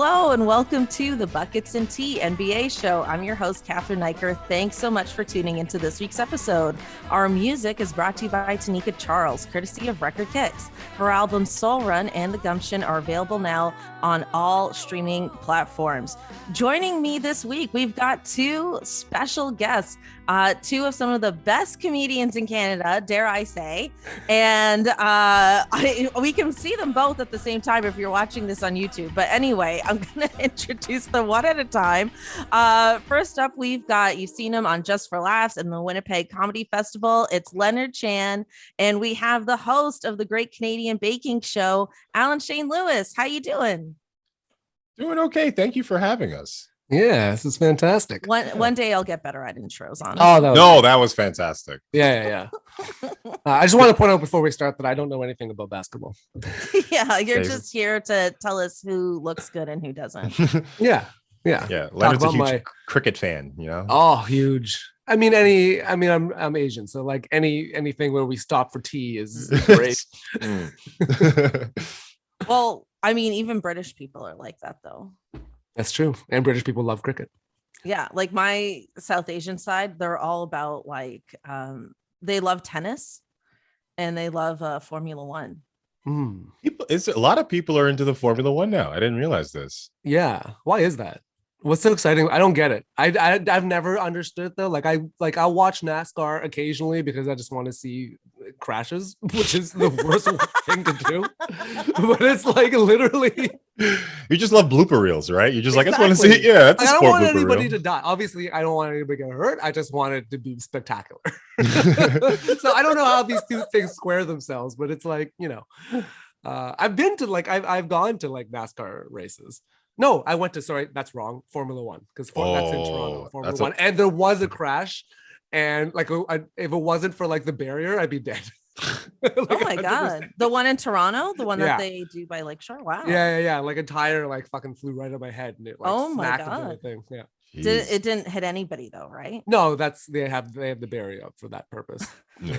Hello and welcome to the Buckets and Tea NBA show. I'm your host, Cathryn Naiker. Thanks so much for tuning into this week's episode. Our music is brought to you by Tanika Charles, courtesy of Record Kicks. Her albums Soul Run and The Gumption are available now on all streaming platforms. Joining me this week, we've got two special guests, two of some of the best comedians in Canada, dare I say. And we can see them both at the same time if you're watching this on YouTube. But anyway, I'm going to introduce them one at a time. First up, you've seen him on Just for Laughs and the Winnipeg Comedy Festival. It's Leonard Chan. And we have the host of the Great Canadian Baking Show, Alan Shane Lewis. How you doing? Doing okay. Thank you for having us. Yeah, this is fantastic. One day I'll get better at intros, honestly. Oh, that was fantastic. Yeah. I just want to point out before we start that I don't know anything about basketball. Yeah, you're just here to tell us who looks good and who doesn't. Yeah. Leonard's a huge cricket fan, you know. Oh, huge. I'm Asian, so like anything where we stop for tea is great. Well, I mean, even British people are like that, though. That's true. And British people love cricket. Yeah. Like my South Asian side, they're all about they love tennis and they love Formula One. A lot of people are into the Formula One now. I didn't realize this. Yeah. Why is that? What's so exciting? I don't get it. I've never understood though. I'll watch NASCAR occasionally because I just want to see crashes, which is the worst thing to do. But it's like literally, you just love blooper reels, right? You just exactly. I just want to see. Yeah, that's I don't want anybody to die. Obviously, I don't want anybody to get hurt. I just want it to be spectacular. So I don't know how these two things square themselves, but it's like, I've been to I've gone to NASCAR races. No, I went to, sorry, that's wrong. Formula One, because that's in Toronto. Formula One. And there was a crash. And if it wasn't for the barrier, I'd be dead. Oh my 100%. God. The one in Toronto? The one that they do by Lakeshore? Wow. Yeah. Like a tire fucking flew right at my head. And it oh my smacked God. into the thing. Yeah. It didn't hit anybody though, right? No, they have the barrier up for that purpose.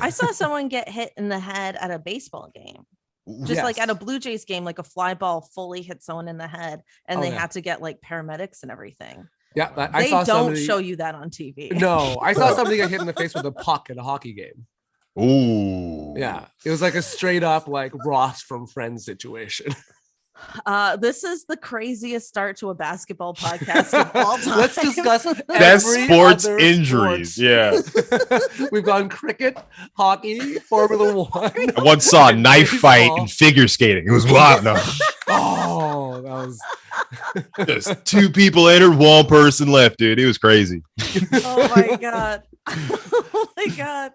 I saw someone get hit in the head at a baseball game. Just like at a Blue Jays game, like a fly ball fully hit someone in the head and they had to get paramedics and everything. Yeah, they don't show you that on TV. No, I saw somebody get hit in the face with a puck at a hockey game. Ooh. Yeah, it was like a straight up Ross from Friends situation. This is the craziest start to a basketball podcast of all time. Let's discuss best sports injuries. Sports. Yeah. We've gone cricket, hockey, Formula One. I once saw a knife fight and figure skating. It was wild. No. Oh, that was just two people entered, one person left, dude. It was crazy. Oh my God. Oh my God.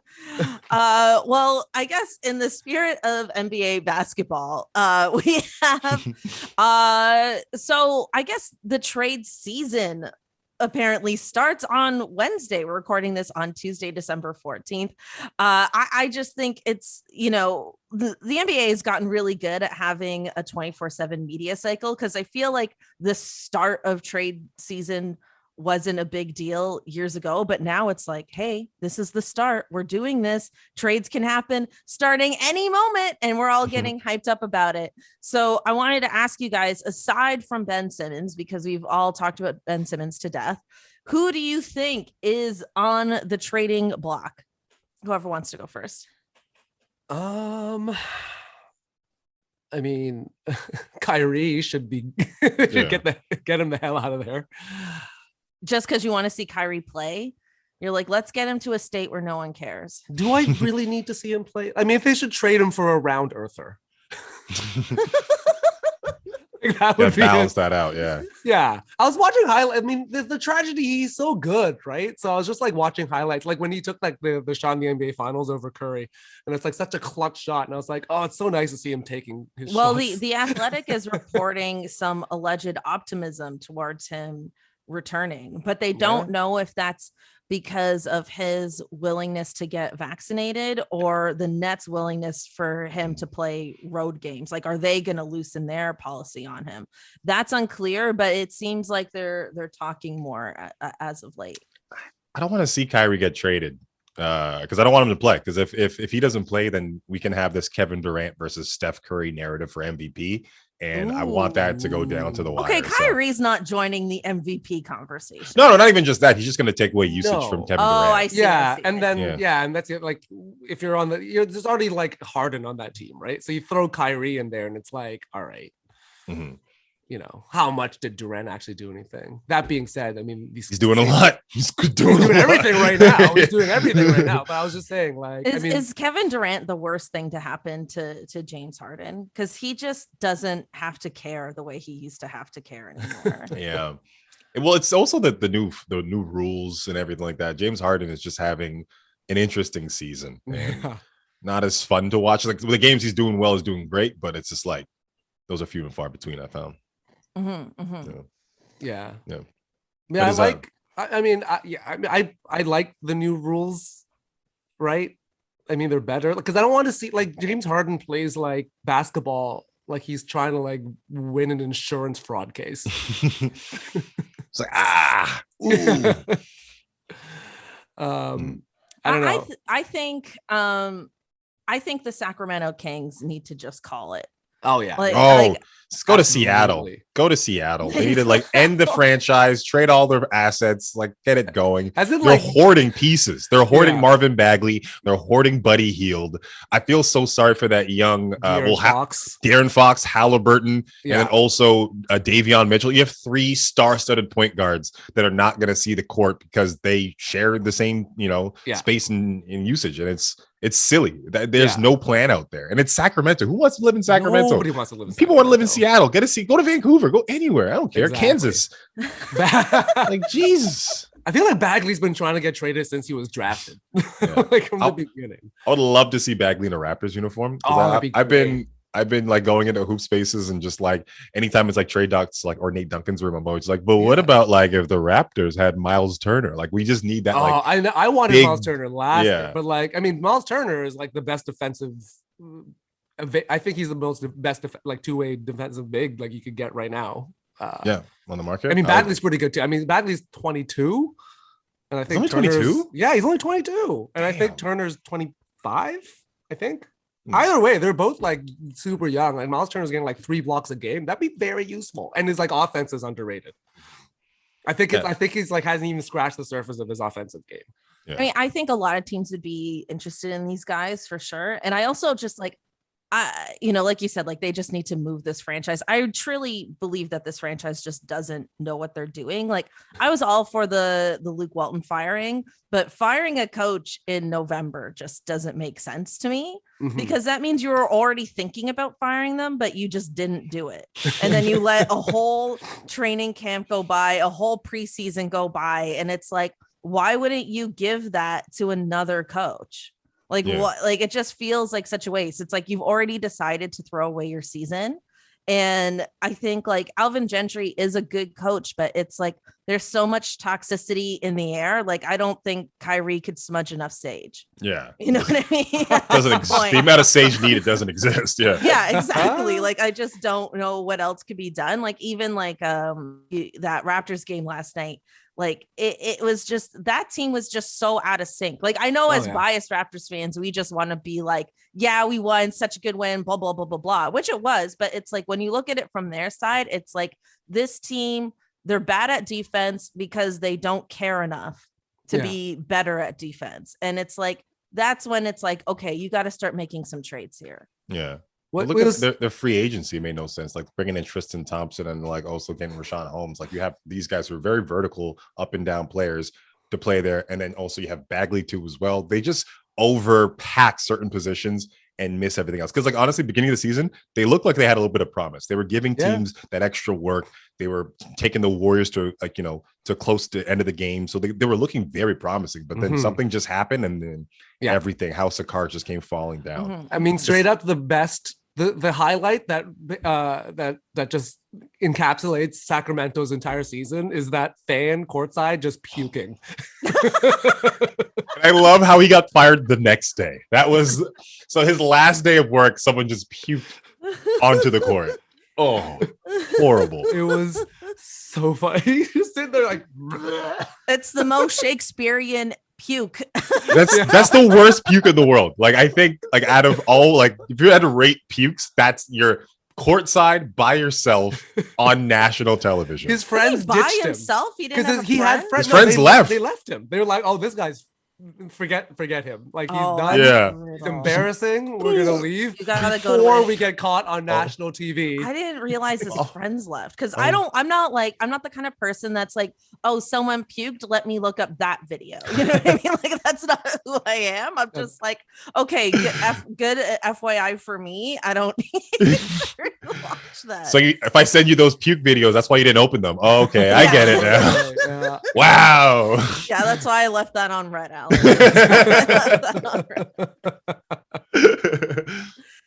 Well, I guess in the spirit of NBA basketball, we have so I guess the trade season apparently starts on Wednesday. We're recording this on Tuesday, December 14th. I just think it's, the NBA has gotten really good at having a 24/7 media cycle, because I feel like the start of trade season wasn't a big deal years ago, but now it's like, hey, this is the start. We're doing this. Trades can happen starting any moment, and we're all getting hyped up about it. So I wanted to ask you guys, aside from Ben Simmons, because we've all talked about Ben Simmons to death, who do you think is on the trading block? Whoever wants to go first. I mean, Kyrie should be get him the hell out of there. Just because you want to see Kyrie play, you're like, let's get him to a state where no one cares. Do I really need to see him play? I mean, if they should trade him for a round earther. That would balance that out. Yeah. I was watching highlights. I mean, the tragedy, he's so good, right? So I was just watching highlights, when he took the shot in the NBA finals over Curry, and it's such a clutch shot. And I was like, oh, it's so nice to see him taking his shots. The Athletic is reporting some alleged optimism towards him returning, but they don't know if that's because of his willingness to get vaccinated or the Nets' willingness for him to play road games. Are they going to loosen their policy on him? That's unclear, but it seems like they're talking more as of late. I don't want to see Kyrie get traded because I don't want him to play. Because if he doesn't play, then we can have this Kevin Durant versus Steph Curry narrative for MVP, And I want that to go down to the wire. Okay, Kyrie's not joining the MVP conversation. No, not even just that. He's just going to take away usage from Kevin Durant. I see. Yeah, I see. and then and that's it. Like, if you're on there's already like Harden on that team, right? So you throw Kyrie in there, and it's like, all right, you know, how much did Durant actually do anything? That being said, I mean, he's doing a lot. He's doing everything right now. He's doing everything right now. But I was just saying, like, is Kevin Durant the worst thing to happen to James Harden? Because he just doesn't have to care the way he used to have to care anymore. Yeah. Well, it's also the new rules and everything like that. James Harden is just having an interesting season and not as fun to watch. Like the games he's doing well is doing great, but it's just like those are few and far between, I found. Yeah. I like the new rules, right? I mean, they're better because I don't want to see like James Harden plays like basketball like he's trying to like win an insurance fraud case. It's like I don't know. I think the Sacramento Kings need to just call it. Oh yeah. Go to Seattle. Go to Seattle. They need to like end the franchise, trade all their assets, like get it going. They're hoarding pieces. They're hoarding Marvin Bagley. They're hoarding Buddy Hield. I feel so sorry for that young De'Aaron Fox, Halliburton, and then also Davion Mitchell. You have 3 star-studded point guards that are not going to see the court because they share the same, space and usage, and it's silly. There's no plan out there, and it's Sacramento. Who wants to live in Sacramento? Nobody wants to live in People want to live in Seattle. Get a seat. Go to Vancouver. Go anywhere. I don't care. Exactly. Kansas. Like Jesus. I feel like Bagley's been trying to get traded since he was drafted. Like from the beginning. I would love to see Bagley in a Raptors uniform. I've been like going into hoop spaces and just like anytime it's like trade docs like or Nate Duncan's room, I'm always like, but what about like if the Raptors had Miles Turner? Like we just need that. I wanted Miles Turner last year, but like I mean, Miles Turner is like the best defensive. I think he's the best like two-way defensive big like you could get right now. On the market. I mean, Bagley's pretty good too. I mean, Bagley's 22, and I think Turner's 22. Yeah, he's only 22, and I think Turner's 25. I think. Either way, they're both like super young. Like Miles Turner's getting like 3 blocks a game. That'd be very useful. And his like offense is underrated. I think he's like hasn't even scratched the surface of his offensive game. Yeah. I mean, I think a lot of teams would be interested in these guys for sure. And I also just like, like you said, like they just need to move this franchise. I truly believe that this franchise just doesn't know what they're doing. Like I was all for the Luke Walton firing, but firing a coach in November just doesn't make sense to me because that means you were already thinking about firing them, but you just didn't do it. And then you let a whole training camp go by, a whole preseason go by. And it's like, why wouldn't you give that to another coach? Like what? Like it just feels like such a waste. It's like you've already decided to throw away your season, and I think like Alvin Gentry is a good coach, but it's like there's so much toxicity in the air. Like I don't think Kyrie could smudge enough sage. Yeah, you know what I mean. Doesn't exist. The amount of sage needed doesn't exist. Yeah, exactly. Like I just don't know what else could be done. Like even like that Raptors game last night. Like it was just that team was just so out of sync. Like I know as biased Raptors fans, we just want to be like, yeah, we won, such a good win, blah, blah, blah, blah, blah, which it was. But it's like when you look at it from their side, it's like this team, they're bad at defense because they don't care enough to be better at defense. And it's like that's when it's like, okay, you got to start making some trades here. Yeah. Look at their free agency made no sense. Like bringing in Tristan Thompson and like also getting Rashawn Holmes. Like you have these guys who are very vertical up and down players to play there. And then also you have Bagley too as well. They just overpack certain positions and miss everything else. Because like honestly, beginning of the season, they looked like they had a little bit of promise. They were giving teams that extra work. They were taking the Warriors to like, to close to the end of the game. So they were looking very promising, but then something just happened and then everything, house of cards just came falling down. I mean, straight up the best. The highlight that just encapsulates Sacramento's entire season is that fan courtside just puking. I love how he got fired the next day. That was so his last day of work. Someone just puked onto the court. Oh, horrible! It was so funny. Just sitting there like, it's the most Shakespearean puke. That's the worst puke in the world. Like I think like out of all like if you had to rate pukes, that's your courtside by yourself on national television. His friends by ditched himself. him He didn't have he had friends. His friends left. They left him. They were like, "Oh, this guy's forget him. Like he's done. Yeah, it's embarrassing. We're gonna leave before we get caught on national TV." I didn't realize his friends left because I'm not the kind of person that's like, oh, someone puked, let me look up that video. You know what I mean? Like that's not who I am. I'm just like, okay, good FYI for me. I don't need to watch that. So if I send you those puke videos, that's why you didn't open them. Oh, okay, I get it now. Yeah. Wow. Yeah, that's why I left that on red, Alan.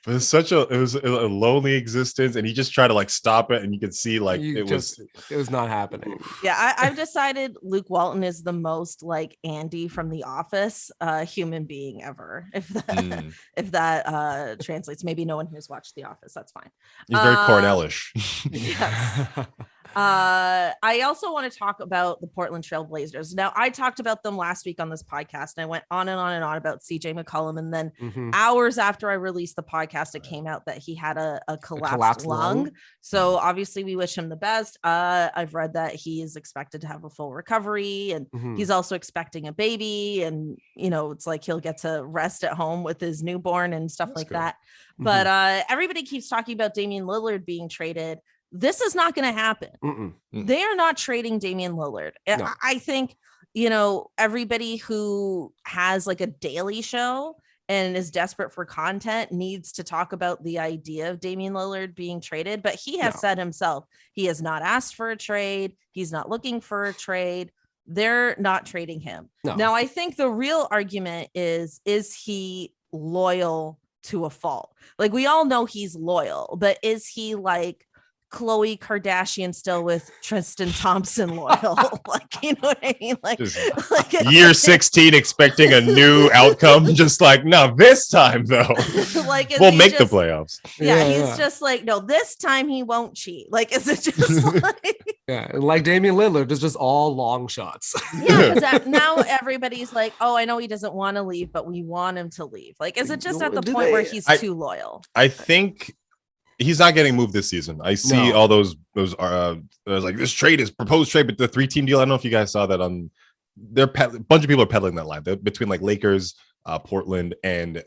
It was a lonely existence, and he just tried to like stop it, and you could see like it was not happening. Yeah, I've decided Luke Walton is the most like Andy from The Office human being ever. If that translates, maybe no one who's watched The Office, that's fine. He's very Cornelish. Yes. I also want to talk about the Portland Trail Blazers. Now, I talked about them last week on this podcast, and I went on and on and on about CJ McCollum. And then hours after I released the podcast, it came out that he had a collapsed lung. So obviously we wish him the best. I've read that he is expected to have a full recovery, and he's also expecting a baby. And, you know, it's like he'll get to rest at home with his newborn and stuff like that. But everybody keeps talking about Damian Lillard being traded. This is not going to happen. They are not trading Damian Lillard. No. I think, you know, everybody who has like a daily show and is desperate for content needs to talk about the idea of Damian Lillard being traded. But he has said himself, he has not asked for a trade. He's not looking for a trade. They're not trading him. No. Now, I think the real argument is he loyal to a fault? Like, we all know he's loyal, but is he like Khloe Kardashian still with Tristan Thompson loyal? Like, you know what I mean? Like year 16 expecting a new outcome, just like, no, this time though, like we'll make the playoffs. He's just like, no, this time he won't cheat. Like, is it just like like Damian Lillard is just all long shots. Now everybody's like, oh, I know he doesn't want to leave, but we want him to leave. Like, is it just at the point where he's too loyal? I think he's not getting moved this season. I see all those like this trade is proposed trade, but the 3-team deal. I don't know if you guys saw that on a bunch of people are peddling that line between like Lakers, Portland, and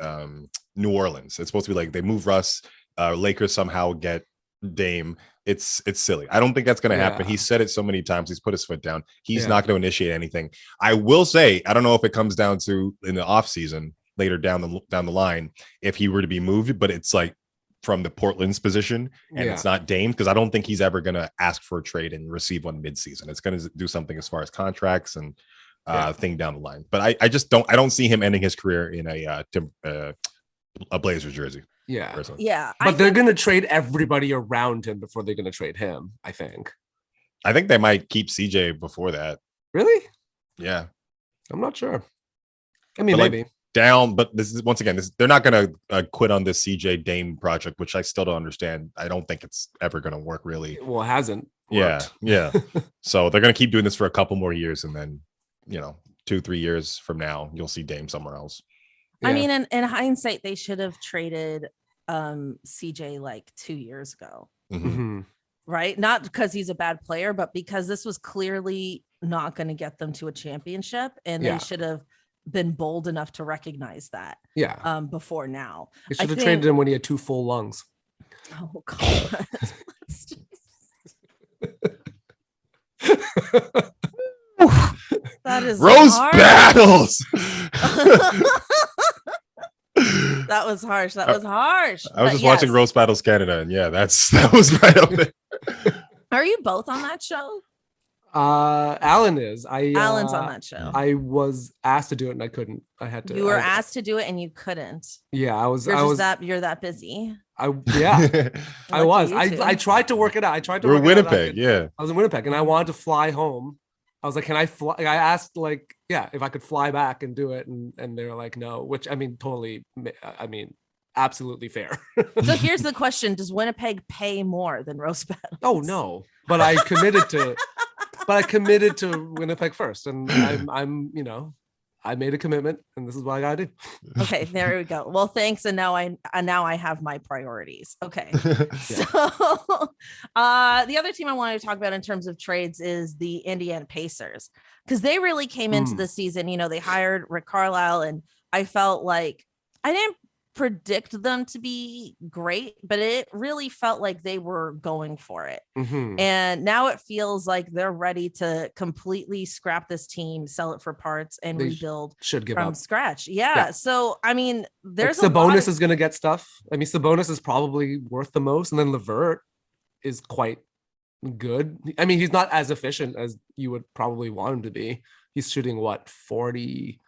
New Orleans. It's supposed to be like they move Russ, Lakers somehow get Dame. It's silly. I don't think that's going to happen. He said it so many times. He's put his foot down. He's not going to initiate anything. I will say, I don't know if it comes down to in the offseason later down the line if he were to be moved, but it's like from the Portland's position, and it's not Dame, because I don't think he's ever going to ask for a trade and receive one mid-season. It's going to do something as far as contracts and thing down the line. But I don't see him ending his career in a Blazers jersey. Yeah. Personally. Yeah. But they're going to trade everybody around him before they're going to trade him, I think. I think they might keep CJ before that. Really? Yeah. I'm not sure. I mean, maybe. Down, but this is once again, they're not going to quit on this CJ Dame project, which I still don't understand. I don't think it's ever going to work, really. Well, it hasn't worked. Yeah. So they're going to keep doing this for a couple more years, and then 2-3 years from now, you'll see Dame somewhere else. I mean, in hindsight, they should have traded CJ like 2 years ago, right? Not because he's a bad player, but because this was clearly not going to get them to a championship, and they should have been bold enough to recognize that before now. They should have traded him when he had 2 full lungs. Oh god. That is Rose battles. That was harsh. That was harsh. I was just watching Rose Battles Canada, and that was right up there. Are you both on that show? Alan is. Alan's on that show. I was asked to do it and I couldn't. I had to. You were asked to do it and you couldn't. Yeah, I was. You're that busy. I was. I tried to work it out. We're in Winnipeg. I was in Winnipeg and I wanted to fly home. I was like, can I fly? I asked if I could fly back and do it, and they were like, no. Which I mean, totally. I mean, absolutely fair. So here's the question: does Winnipeg pay more than Rose Battles? Oh no, but I committed to. But I committed to Winnipeg first, and I'm I made a commitment, and this is what I gotta do. Okay, there we go. Well, thanks. And now I have my priorities. Okay. So the other team I wanted to talk about in terms of trades is the Indiana Pacers, because they really came into the season. They hired Rick Carlisle, and I felt like I didn't predict them to be great, but it really felt like they were going for it. And now it feels like they're ready to completely scrap this team, sell it for parts, and rebuild from scratch. Yeah. So I mean, there's Sabonis is going to get stuff. I mean, Sabonis is probably worth the most, and then LeVert is quite good. I mean, he's not as efficient as you would probably want him to be. He's shooting 42%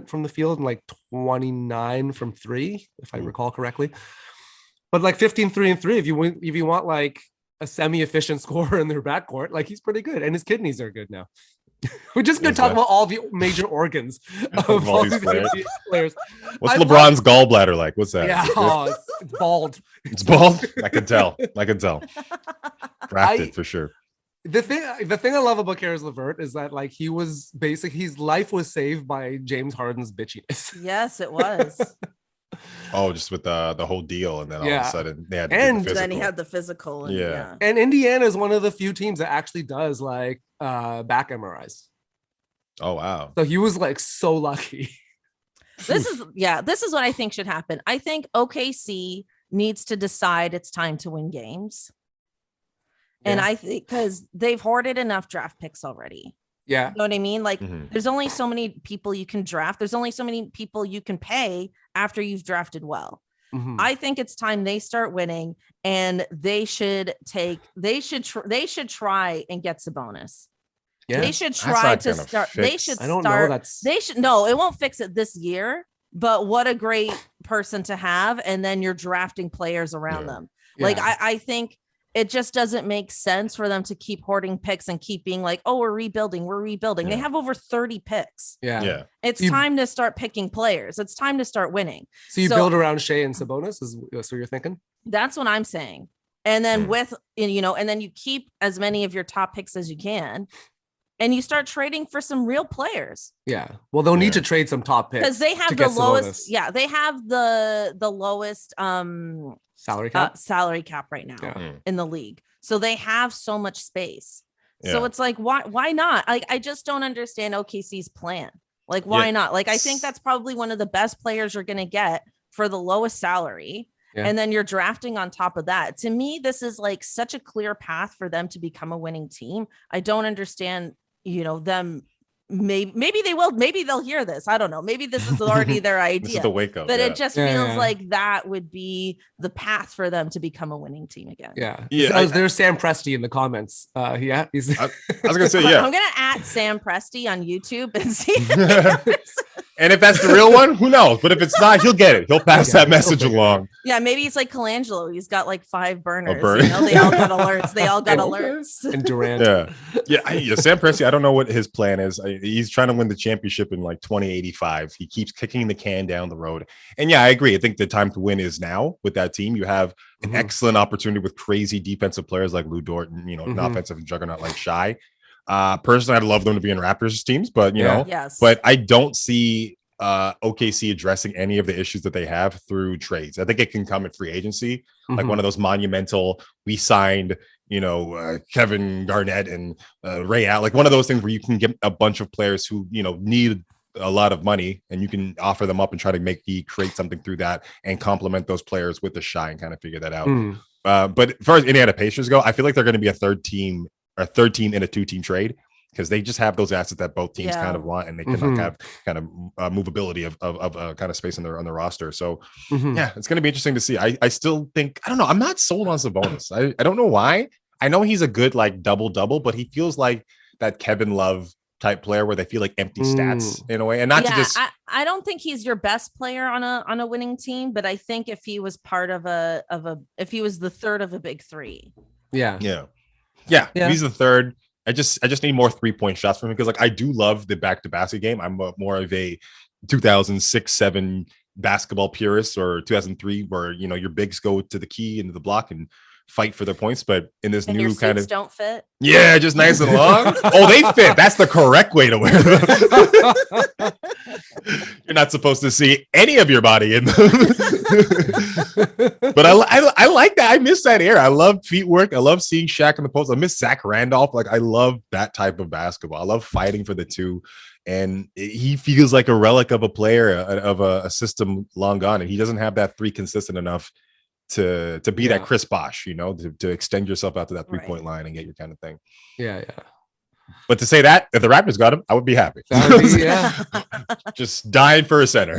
from the field and like 29 from three, if I recall correctly. But like 15, 3 and 3, if you want like a semi-efficient scorer in their backcourt, like he's pretty good. And his kidneys are good now. We're just going to talk about all the major organs of all these players. What's LeBron's gallbladder like? What's that? Yeah, it's bald. It's bald? I can tell. Drafted for sure. The thing I love about Caris LeVert is that like his life was saved by James Harden's bitchiness. Yes, it was. Just with the whole deal, and then all of a sudden they had to and then he had the physical. And, and Indiana is one of the few teams that actually does like back MRIs. Oh wow! So he was like so lucky. This is what I think should happen. I think OKC needs to decide it's time to win games. And I think because they've hoarded enough draft picks already. Yeah. You know what I mean? Like there's only so many people you can draft. There's only so many people you can pay after you've drafted well. I think it's time they start winning, and they should try and get Sabonis. Yeah. They should try to start. They should start. No, it won't fix it this year, but what a great person to have. And then you're drafting players around them. Like I think it just doesn't make sense for them to keep hoarding picks and keep being like, oh, we're rebuilding. They have over 30 picks. Yeah. It's time to start picking players. It's time to start winning. So you build around Shea and Sabonis is what you're thinking? That's what I'm saying. And then and then you keep as many of your top picks as you can, and you start trading for some real players. Yeah. Well, they'll need to trade some top picks because they have the lowest. Sabonis. Yeah. They have the lowest, salary cap right now in the league. So they have so much space. So it's like, why not? Like, I just don't understand OKC's plan. Like, why not? Like, I think that's probably one of the best players you're going to get for the lowest salary. And then you're drafting on top of that. To me, this is like such a clear path for them to become a winning team. I don't understand, them. Maybe they will. Maybe they'll hear this. I don't know. Maybe this is already their idea. This is the wake up. But it just feels like that would be the path for them to become a winning team again. There's Sam Presti in the comments. I was gonna say I'm gonna @ Sam Presti on YouTube and see. And if that's the real one, who knows? But if it's not, he'll get it. He'll pass that message along. Yeah, maybe it's like Colangelo. He's got like 5 burners. They all got alerts. And Durant. Sam Presti. I don't know what his plan is. He's trying to win the championship in like 2085. He keeps kicking the can down the road. And I agree. I think the time to win is now with that team. You have an excellent opportunity with crazy defensive players like Lou Dort and an offensive juggernaut like Shai. Personally, I'd love them to be in Raptors teams, but but I don't see OKC addressing any of the issues that they have through trades. I think it can come in free agency, like one of those monumental. We signed, Kevin Garnett and Ray Allen, like one of those things where you can get a bunch of players who need a lot of money, and you can offer them up and try to create something through that and complement those players with the Shy and kind of figure that out. But as far as Indiana Pacers go, I feel like they're going to be a third team in a 2-team trade, because they just have those assets that both teams kind of want, and they can have kind of movability of kind of space on their roster. So it's going to be interesting to see. I still think, I don't know, I'm not sold on Sabonis. I don't know why. I know he's a good like double, but he feels like that Kevin Love type player where they feel like empty stats in a way, and not to just. I don't think he's your best player on a winning team, but I think if he was part of if he was the third of a big three. Yeah, he's the third. I just need more 3-point shots from him, because like I do love the back to basket game. I'm more of a 2006-7 basketball purist, or 2003 where your bigs go to the key into the block and fight for their points. But in this and new kind of don't fit. Yeah, just nice and long. Oh, they fit. That's the correct way to wear them. You're not supposed to see any of your body in them. But I like that. I miss that era. I love feet work. I love seeing Shaq in the post. I miss Zach Randolph. Like, I love that type of basketball. I love fighting for the two. And he feels like a relic of a player, of a system long gone. And he doesn't have that three consistent enough to be that Chris Bosh, you know, to extend yourself out to that 3-point line and get your kind of thing. Yeah. But to say that, if the Raptors got him, I would be happy. Just dying for a center.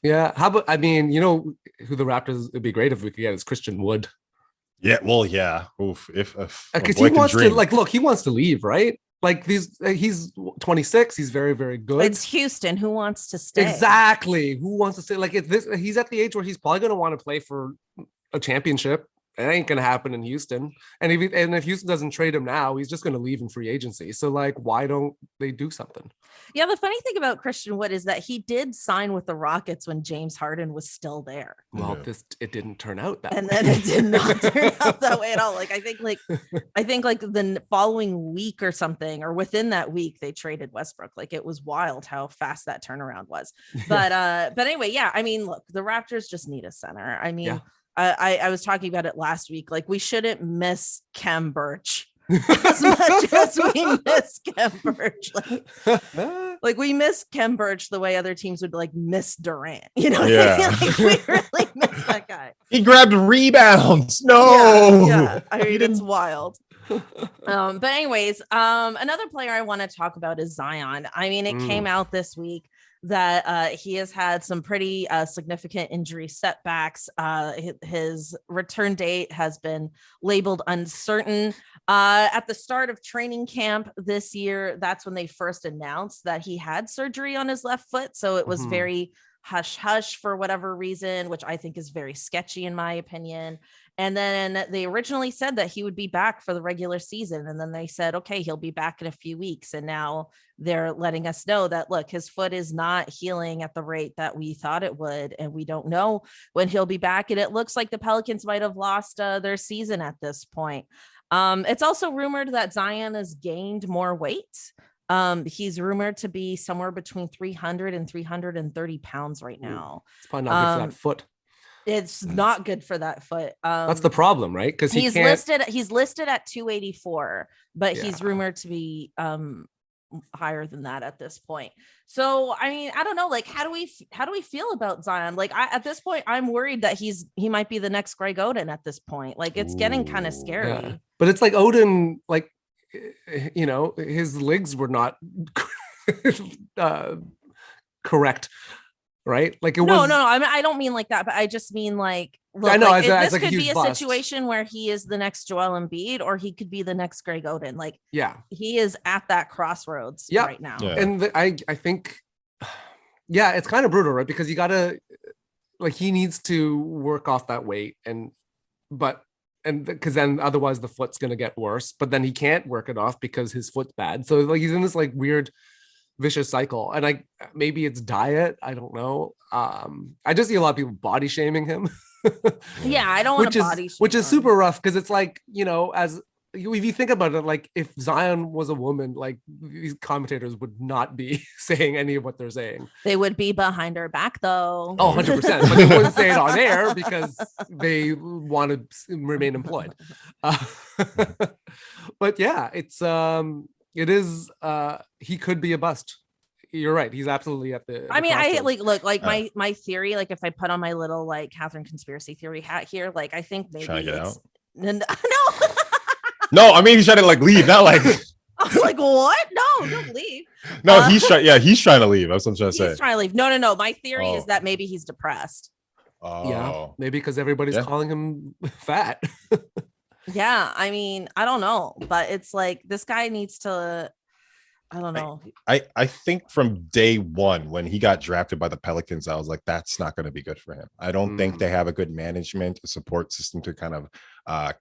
Yeah. How about, I mean, you know, who the Raptors would be great if we could get is Christian Wood. Yeah. Well, yeah. Oof. Because he wants to, like, look, he wants to leave, right? Like, he's 26. He's very, very good. It's Houston. Who wants to stay? Exactly. Who wants to stay? Like, he's at the age where he's probably going to want to play for a championship. It ain't going to happen in Houston. And if Houston doesn't trade him now, he's just going to leave in free agency. So, like, why don't they do something? Yeah, the funny thing about Christian Wood is that he did sign with the Rockets when James Harden was still there. Well, it didn't turn out that way. And then it did not turn out that way at all. Like, I think the following week or something, or within that week, they traded Westbrook. Like, it was wild how fast that turnaround was. But anyway, yeah, I mean, look, the Raptors just need a center. I mean, I was talking about it last week. Like, we shouldn't miss Khem Birch as much as we miss Khem Birch. Like we miss Khem Birch the way other teams would like miss Durant. You know what I mean? Like, we really miss that guy. He grabbed rebounds. No. Yeah. I mean, it's wild. But anyways, another player I want to talk about is Zion. I mean, it came out this week that he has had some pretty significant injury setbacks. His return date has been labeled uncertain. At the start of training camp this year, that's when they first announced that he had surgery on his left foot. So it was very hush hush for whatever reason, which I think is very sketchy in my opinion. And then they originally said that he would be back for the regular season. And then they said, okay, he'll be back in a few weeks. And now they're letting us know that, look, his foot is not healing at the rate that we thought it would. And we don't know when he'll be back. And it looks like the Pelicans might have lost their season at this point. It's also rumored that Zion has gained more weight. He's rumored to be somewhere between 300 and 330 pounds right now. It's probably not good for that foot. It's not good for that foot. That's the problem, right? Because he's listed at 284, but he's rumored to be higher than that at this point. So I mean, I don't know, like how do we feel about Zion? Like at this point, I'm worried that he might be the next Greg Oden at this point. Like it's getting kind of scary. Yeah. But it's like Oden, like, you know, his legs were not correct. Right? Like it was. No. I mean, I don't mean like that, but I just mean like, look, I know like, this like could be a bust. Situation where he is the next Joel Embiid, or he could be the next Greg Oden. Like, he is at that crossroads right now. Yeah. And I think, it's kind of brutal, right? Because you gotta, like, he needs to work off that weight, because then otherwise the foot's gonna get worse. But then he can't work it off because his foot's bad. So like he's in this like weird vicious cycle, and maybe it's diet, I don't know. I just see a lot of people body shaming him. I don't want to body shame, which is super rough, because it's like, you know, if you think about it, like if Zion was a woman, like these commentators would not be saying any of what they're saying. They would be behind her back though. 100%, but they wouldn't say it on air because they want to remain employed. But yeah, it is he could be a bust. You're right. He's absolutely at the I mean, I look like my theory, like if I put on my little like Cathryn conspiracy theory hat here, like I think maybe trying to get out. No. No, I mean he's trying to like leave, not like I was like, what? No, don't leave. No, he's trying to leave. That's what I'm trying to say. He's trying to leave. No. My theory is that maybe he's depressed. Yeah, maybe because everybody's calling him fat. Yeah, I mean, I don't know, but it's like this guy needs to, I don't know. I think from day one when he got drafted by the Pelicans, I was like, that's not going to be good for him. I don't think they have a good management, a support system to kind of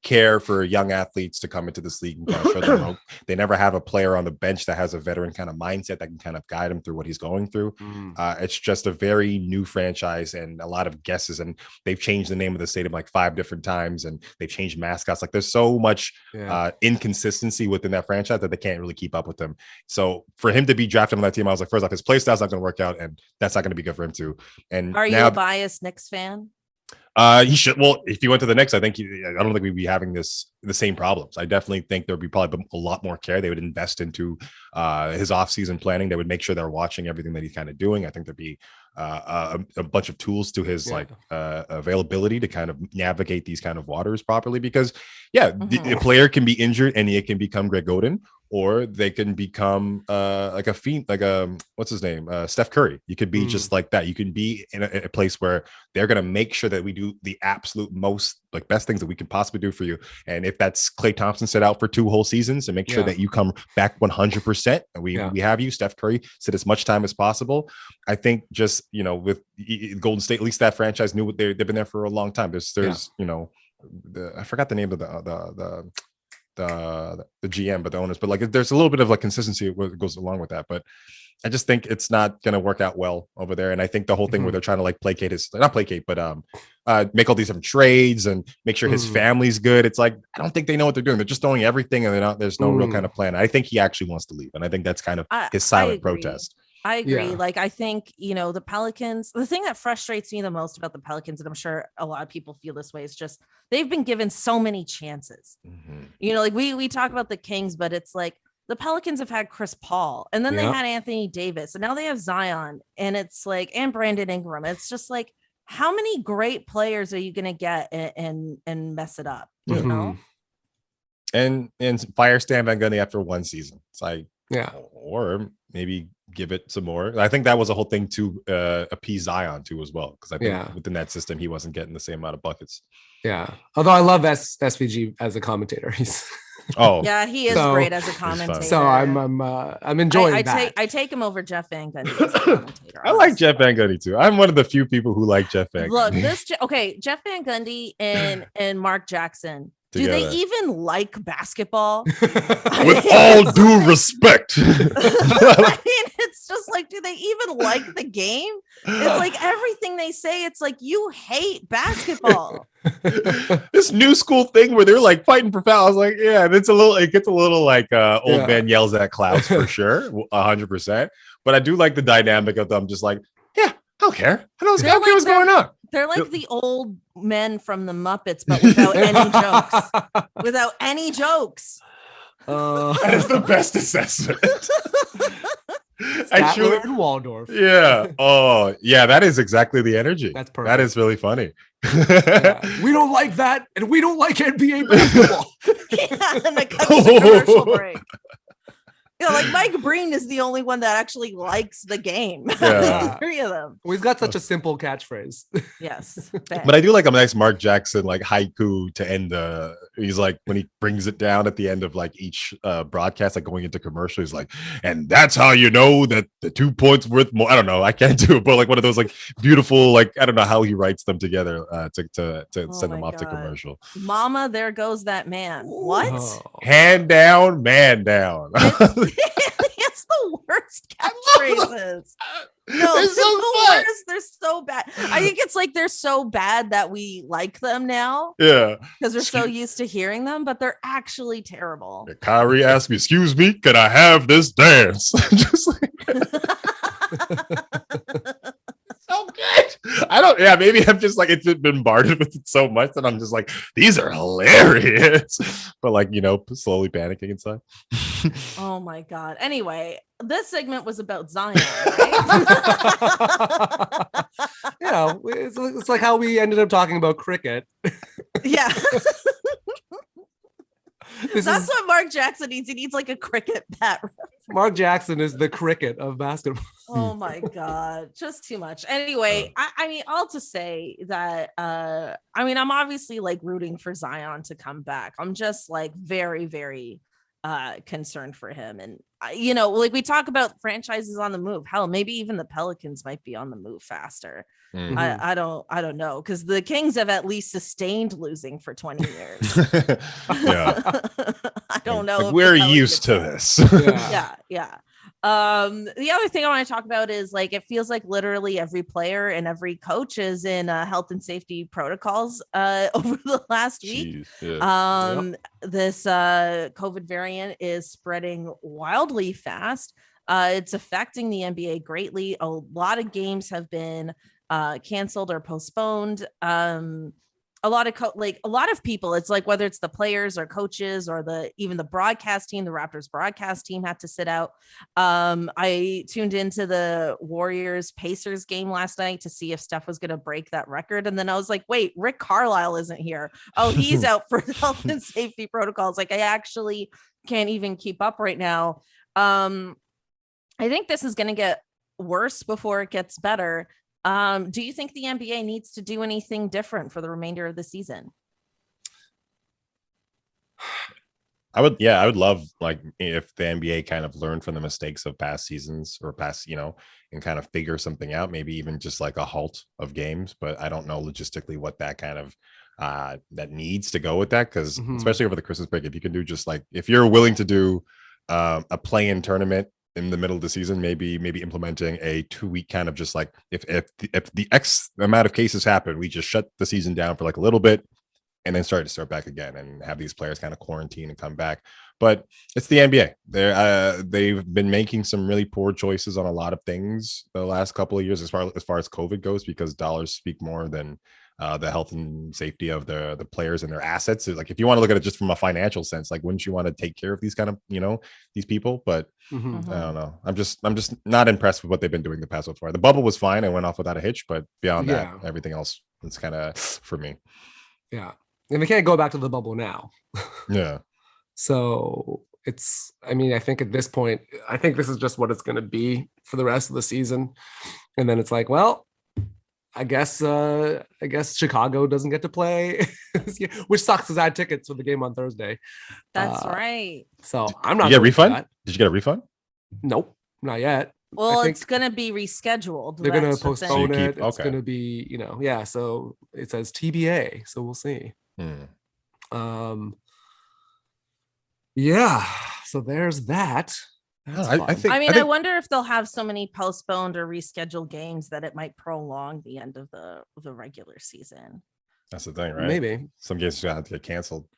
care for young athletes to come into this league and kind of show them rope. They never have a player on the bench that has a veteran kind of mindset that can kind of guide him through what he's going through. It's just a very new franchise and a lot of guesses. And they've changed the name of the stadium like 5 different times, and they've changed mascots. Like there's so much inconsistency within that franchise that they can't really keep up with them. So for him to be drafted on that team, I was like, first off, his play style's not going to work out, and that's not going to be good for him too. And are you a biased Knicks fan? He should. Well, if he went to the Knicks, I don't think we'd be having the same problems. I definitely think there'd be probably a lot more care. They would invest into his offseason planning. They would make sure they're watching everything that he's kind of doing. I think there'd be a bunch of tools to his availability to kind of navigate these kind of waters properly, because the player can be injured and it can become Greg Oden, or they can become like a fiend, like what's his name, Steph Curry. You could be just like that. You can be in a place where they're going to make sure that we do the absolute most best things that we can possibly do for you. And if that's Klay Thompson sit out for 2 whole seasons and make sure that you come back 100%, and we have you, Steph Curry, sit as much time as possible. I think just, with Golden State, at least that franchise knew what they've been there for a long time. There's I forgot the name of the GM, but the owners, but there's a little bit of consistency that goes along with that. But I just think it's not going to work out well over there. And I think the whole thing where they're trying to placate not placate, but make all these different trades and make sure his family's good. It's like, I don't think they know what they're doing. They're just throwing everything, and there's no real kind of plan. I think he actually wants to leave. And I think that's kind of his silent protest. I agree. Yeah. I think, the Pelicans, the thing that frustrates me the most about the Pelicans, and I'm sure a lot of people feel this way, is just they've been given so many chances. We talk about the Kings, but it's like the Pelicans have had Chris Paul, and then they had Anthony Davis, and now they have Zion, and it's and Brandon Ingram. It's just how many great players are you going to get and mess it up, you know? And fire Stan Van Gundy after 1 season. It's or maybe give it some more. I think that was a whole thing to appease Zion too as well, because I think within that system he wasn't getting the same amount of buckets. Although I love SVG as a commentator. He's he is great as a commentator. So I'm enjoying that. I take him over Jeff Van Gundy as a commentator. I like Jeff Van Gundy too. I'm one of the few people who like Jeff Van Gundy. Look, Jeff Van Gundy and Mark Jackson. Together. Do they even like basketball? With all due respect. It's just do they even like the game? It's everything they say, it's you hate basketball. This new school thing where they're fighting for fouls. And it gets a little old man yells at clouds for sure, 100%. But I do like the dynamic of them just I don't care. I don't care what's going on. They're like the old men from the Muppets, but without any jokes. Without any jokes. That is the best assessment. Statler and Waldorf. Yeah. Oh, yeah. That is exactly the energy. That's perfect. That is really funny. We don't like that, and we don't like NBA basketball. And it cuts to commercial break. Mike Breen is the only one that actually likes the game. Yeah. 3 of them. We've got such a simple catchphrase. Yes. But I do like a nice Mark Jackson haiku to end he's when he brings it down at the end of each broadcast, going into commercial, he's and that's how you know that the 2 points worth more. I don't know, I can't do it, but one of those beautiful, I don't know how he writes them together to send them off to commercial. Mama, there goes that man. What? Oh. Hand down, man down. It's the worst catchphrases. No, they're the worst. They're so bad. I think it's they're so bad that we like them now. Yeah. Because we're so used to hearing them, but they're actually terrible. Kyrie asked me, "Excuse me, can I have this dance?" Just so good. Maybe I'm just it's been bombarded with it so much that I'm just these are hilarious. But slowly panicking inside. Oh my God. Anyway, this segment was about Zion, right? It's how we ended up talking about cricket. Yeah. That's what Mark Jackson needs. He needs a cricket bat. Mark Jackson is the cricket of basketball. Oh my God, just too much. Anyway, all to say that I'm obviously rooting for Zion to come back. I'm just very, very concerned for him. And you know, like we talk about franchises on the move. Hell, maybe even the Pelicans might be on the move faster. Mm-hmm. I don't know, because the Kings have at least sustained losing for 20 years. Yeah. I don't know. Like, we're used to this. Yeah. The other thing I want to talk about is like it feels like literally every player and every coach is in health and safety protocols over the last week. This COVID variant is spreading wildly fast. It's affecting the NBA greatly. A lot of games have been canceled or postponed. A lot of people, it's like whether it's the players or coaches or even the broadcast team, the Raptors broadcast team had to sit out. I tuned into the Warriors Pacers game last night to see if Steph was going to break that record. And then I was like, wait, Rick Carlisle isn't here. Oh, he's out for health and safety protocols. Like I actually can't even keep up right now. I think this is going to get worse before it gets better. Do you think the NBA needs to do anything different for the remainder of the season? I would love like if the NBA kind of learned from the mistakes of past seasons or past, and kind of figure something out, maybe even just like a halt of games. But I don't know logistically what that kind of that needs to go with that, because especially over the Christmas break, if you can do just like if you're willing to do a play-in tournament in the middle of the season, maybe implementing a 2-week kind of just like if the X amount of cases happen, we just shut the season down for like a little bit and then start back again and have these players kind of quarantine and come back. But it's the NBA. They've been making some really poor choices on a lot of things the last couple of years as far as COVID goes, because dollars speak more than the health and safety of the players and their assets. Like if you want to look at it just from a financial sense, like wouldn't you want to take care of these kind of these people? But I don't know. I'm just not impressed with what they've been doing the past so far. The bubble was fine and went off without a hitch, but beyond that, everything else is kind of for me. Yeah, and they can't go back to the bubble now. Yeah. So I think at this point, I think this is just what it's going to be for the rest of the season, and then it's like, well, I guess Chicago doesn't get to play, which sucks because I had tickets for the game on Thursday. That's right. So I'm not. Did you get a refund? Did you get a refund? Nope, not yet. Well, it's going to be rescheduled. They're going to postpone it. It's going to be, So it says TBA. So we'll see. Yeah. So there's that. I wonder if they'll have so many postponed or rescheduled games that it might prolong the end of the regular season. That's the thing, right? Maybe some games have to get canceled.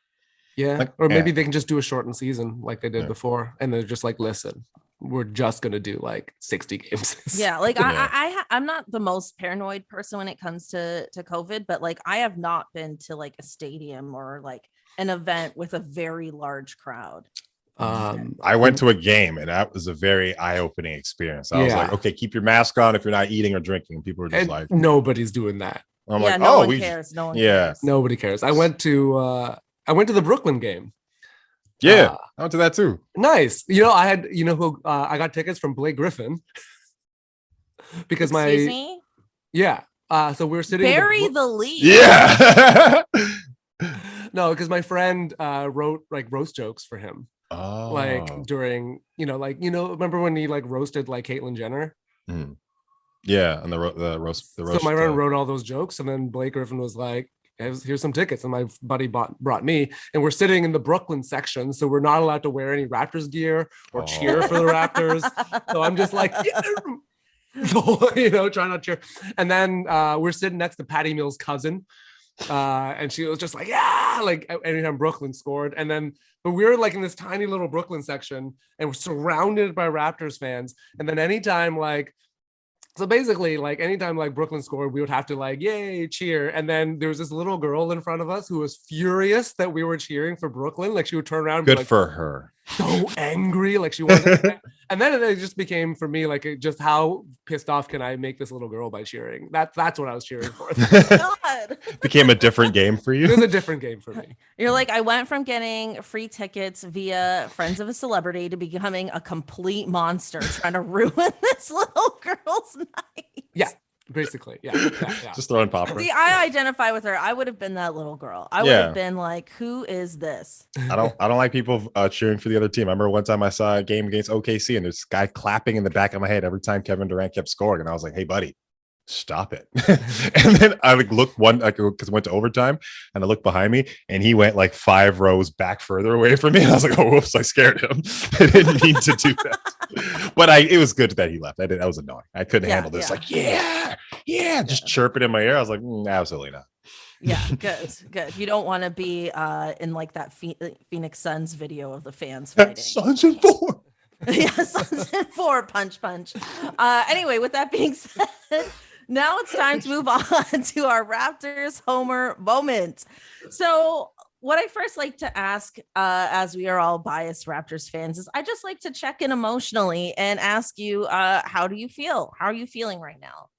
Yeah, or maybe they can just do a shortened season like they did before, and they're just like, listen, we're just gonna do like 60 games. Yeah, like I'm not the most paranoid person when it comes to COVID, but like I have not been to like a stadium or like an event with a very large crowd. I went to a game and that was a very eye-opening experience. I was like, okay, keep your mask on if you're not eating or drinking. People are just like, nobody's doing that. I'm like, no one cares. No one cares. Nobody cares. I went to the Brooklyn game. Yeah, I went to that too. Nice. I had I got tickets from Blake Griffin because so we were sitting. Bury the lead. Yeah. No, because my friend wrote like roast jokes for him. Oh. Like during, remember when he like roasted like Caitlyn Jenner? Mm. Yeah, and the roast. So my friend wrote all those jokes, and then Blake Griffin was like, "Here's some tickets," and my buddy brought me, and we're sitting in the Brooklyn section, so we're not allowed to wear any Raptors gear or cheer for the Raptors. So I'm just like, trying not to cheer. And then we're sitting next to Patty Mills' cousin. And she was just like, yeah, like anytime Brooklyn scored. And then, but we were like in this tiny little Brooklyn section and we're surrounded by Raptors fans. And then anytime Brooklyn scored, we would have to like, yay, cheer. And then there was this little girl in front of us who was furious that we were cheering for Brooklyn. Like she would turn around and be like, for her. So angry. Like she wasn't. And then it just became for me, like, just how pissed off can I make this little girl by cheering? That's what I was cheering for. God. Became a different game for you? It was a different game for me. You're like, I went from getting free tickets via Friends of a Celebrity to becoming a complete monster trying to ruin this little girl's night. Yeah. Basically, yeah. Just throwing popcorn. See, I identify with her. I would have been that little girl. I would have been like, "Who is this?" I don't like people cheering for the other team. I remember one time I saw a game against OKC, and there's this guy clapping in the back of my head every time Kevin Durant kept scoring, and I was like, "Hey, buddy, stop it." And then I looked because I went to overtime, and I looked behind me, and he went like 5 rows back further away from me, and I was like, "Oh, whoops, I scared him." I didn't mean to do that. But it was good that he left. That was annoying. I couldn't handle this. Like, just chirping in my ear. I was like, absolutely not. Yeah, good. You don't want to be in like that Phoenix Suns video of the fans fighting. Suns in 4. Yeah, Suns in 4. Punch. Anyway, with that being said, now it's time to move on to our Raptors Homer Moment. So what I first like to ask, as we are all biased Raptors fans, is I just like to check in emotionally and ask you, how do you feel? How are you feeling right now?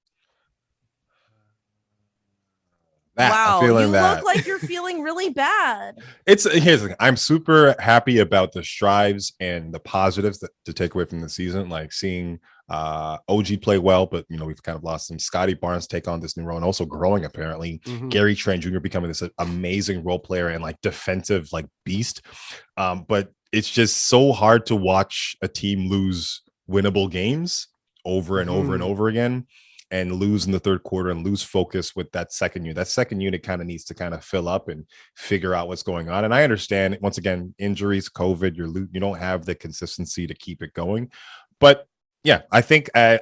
Wow, you look like you're feeling really bad. Here's the thing. I'm super happy about the strides and the positives to take away from the season, like seeing OG play well, but we've kind of lost him. Scotty Barnes take on this new role and also growing apparently. Gary Trent Jr. becoming this amazing role player and like defensive like beast. But it's just so hard to watch a team lose winnable games over and over and over again, and lose in the third quarter and lose focus with that second unit. That second unit kind of needs to kind of fill up and figure out what's going on. And I understand, once again, injuries, COVID, you don't have the consistency to keep it going. But yeah, I think I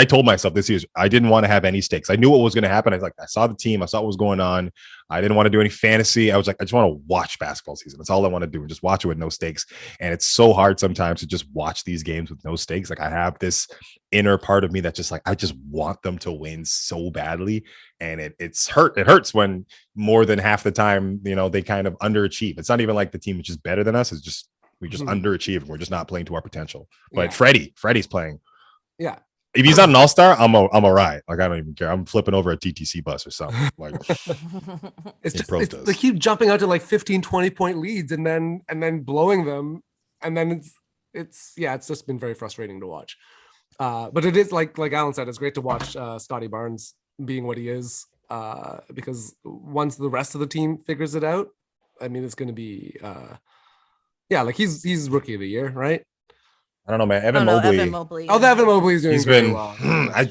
told myself this year, I didn't want to have any stakes. I knew what was going to happen. I saw the team. I saw what was going on. I didn't want to do any fantasy. I was like, I just want to watch basketball season. That's all I want to do, and just watch it with no stakes. And it's so hard sometimes to just watch these games with no stakes. Like, I have this inner part of me that's just like, I just want them to win so badly. And it's hurt. It hurts when more than half the time, they kind of underachieve. It's not even like the team is just better than us. It's just, we just underachieve. We're just not playing to our potential. But Freddie's playing. Yeah. If he's not an all-star, I'm a riot. Like, I don't even care. I'm flipping over a TTC bus or something. Like, they keep jumping out to like 15, 20 point leads and then blowing them. And then it's just been very frustrating to watch. But it is like Alan said, it's great to watch Scotty Barnes being what he is, because once the rest of the team figures it out, I mean, it's going to be like he's rookie of the year, right? I don't know, man. Evan Mobley. Oh, Evan Mobley's doing. He's been. Well.